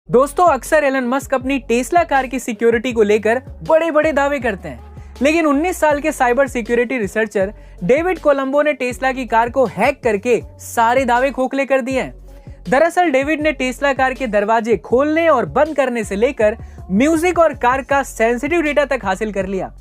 दोस्तों अक्सर Elon Musk अपनी टेस्ला कार की सिक्योरिटी को लेकर बड़े बड़े दावे करते हैं, लेकिन 19 साल के cyber security researcher David Colombo ने टेस्ला की कार को हैक करके सारे दावे खोखले कर दिए हैं। दरअसल डेविड ने टेस्ला कार के दरवाजे खोलने और बंद करने से लेकर म्यूजिक और कार का सेंसिटिव डेटा तक हासिल कर लिया।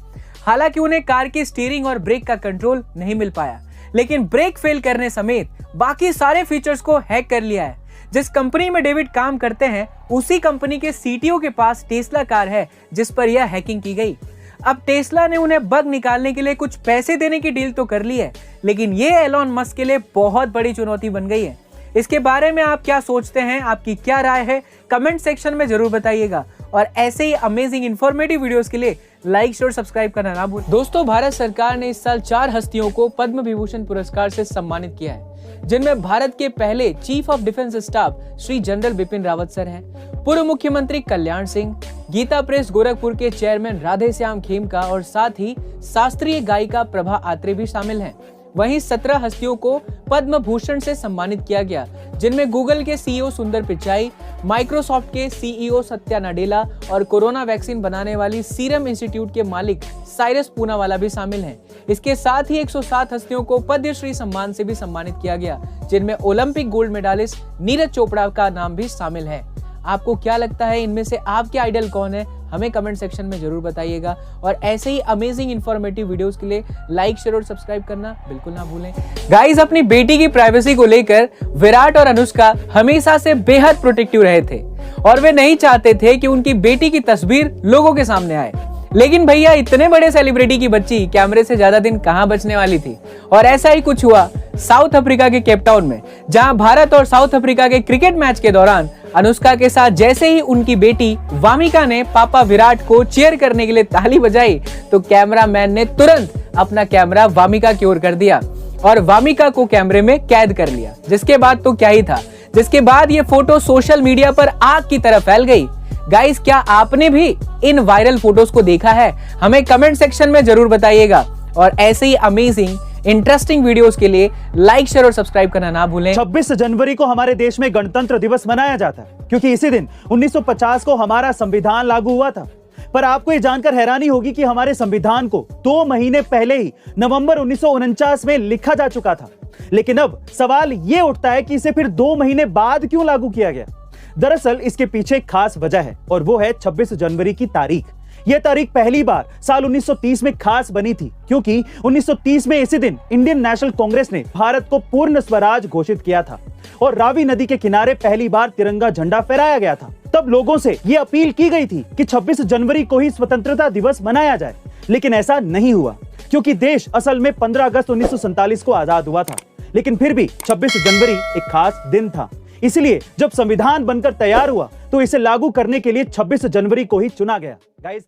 हालांकि उन्हें कार की स्टीयरिंग और ब्रेक का कंट्रोल नहीं मिल पाया, लेकिन ब्रेक फेल करने समेत बाकी सारे फीचर्स को हैक कर लिया है। जिस कंपनी में डेविड काम करते हैं उसी कंपनी के सीटीओ के पास टेस्ला कार है जिस पर यह हैकिंग की गई। अब टेस्ला ने उन्हें बग निकालने के लिए कुछ पैसे देने की डील तो कर ली है, लेकिन ये एलन मस्क के लिए बहुत बड़ी चुनौती बन गई है। इसके बारे में आप क्या सोचते हैं, आपकी क्या राय है, कमेंट सेक्शन में जरूर बताइएगा। और ऐसे ही अमेजिंग इंफॉर्मेटिव वीडियोस के लिए लाइक शेयर सब्सक्राइब करना ना भूलें। दोस्तों भारत सरकार ने इस साल 4 हस्तियों को पद्म विभूषण पुरस्कार से सम्मानित किया है, जिनमें भारत के पहले chief of defence staff Shri general Bipin Rawat sir हैं, पूर्व मुख्यमंत्री कल्याण सिंह, गीता प्रेस गोरखपुर के चेयरमैन राधे श्याम खेमका और साथ ही शास्त्रीय गायिका प्रभा आत्रे भी शामिल हैं। वहीं 17 हस्तियों को पद्म भूषण से सम्मानित किया गया, जिनमें गूगल के सीईओ सुंदर पिचाई, माइक्रोसॉफ्ट के सीईओ सत्या नाडेला और कोरोना वैक्सीन बनाने वाली सीरम इंस्टीट्यूट के मालिक साइरस पूनावाला भी शामिल हैं। इसके साथ ही 107 हस्तियों को पद्मश्री सम्मान से भी सम्मानित किया गया, जिनमें Olympic gold medallist Neeraj Chopra का नाम भी शामिल है। आपको क्या लगता है, इनमें से आपके आइडल कौन है? हमें कमेंट सेक्शन में जरूर बताइएगा। और ऐसे ही अमेजिंग इंफॉर्मेटिव वीडियोस के लिए लाइक शेयर और सब्सक्राइब करना बिल्कुल ना भूलें। गाइस, अपनी बेटी की प्राइवेसी को लेकर विराट और अनुष्का हमेशा से बेहद प्रोटेक्टिव रहे थे और वे नहीं चाहते थे कि उनकी बेटी की तस्वीर लोगों के सामने आए। लेकिन भैया, इतने बड़े सेलिब्रिटी की बच्ची कैमरे से ज्यादा दिन कहां बचने वाली थी। और ऐसा ही कुछ हुआ साउथ अफ्रीका के केपटाउन में, जहां भारत और साउथ अफ्रीका के क्रिकेट मैच के दौरान अनुष्का के साथ जैसे ही उनकी बेटी वामिका ने पापा विराट को चीयर करने के लिए ताली बजाई, तो कैमरामैन ने तुरंत अपना कैमरा वामिका की ओर कर दिया और वामिका को कैमरे में कैद कर लिया। जिसके बाद तो क्या ही था, जिसके बाद ये फोटो सोशल मीडिया पर आग की तरह फैल गई। गाइस, क्या आपने भी इन वायरल फोटोज को देखा है? हमें कमेंट सेक्शन में जरूर बताइएगा। और ऐसे ही अमेजिंग इंटरेस्टिंग वीडियोस के लिए लाइक शेयर और सब्सक्राइब करना ना भूलें। 26 जनवरी को हमारे देश में गणतंत्र दिवस मनाया जाता है, क्योंकि इसी दिन 1950 को हमारा संविधान लागू हुआ था। पर आपको ये जानकर हैरानी होगी कि हमारे संविधान को 2 महीने पहले ही नवंबर 1949 में लिखा जा चुका था। लेकिन अब सवाल ये उठता है कि इसे फिर 2 महीने बाद क्यों लागू किया गया। दरअसल इसके पीछे एक खास वजह है और वो है 26 जनवरी की तारीख। यह तारीख पहली बार साल 1930 में खास बनी थी, क्योंकि 1930 में इसी दिन इंडियन नेशनल कांग्रेस ने भारत को पूर्ण स्वराज घोषित किया था और रावी नदी के किनारे पहली बार तिरंगा झंडा फहराया गया था। तब लोगों से यह अपील की गई थी कि 26 जनवरी को ही स्वतंत्रता दिवस मनाया जाए, लेकिन ऐसा नहीं हुआ, क्योंकि देश असल में 15 अगस्त 1947 को आजाद हुआ था। लेकिन फिर भी 26 जनवरी एक खास दिन था, इसलिए जब संविधान बनकर तैयार हुआ तो इसे लागू करने के लिए 26 जनवरी को ही चुना गया। गाइस,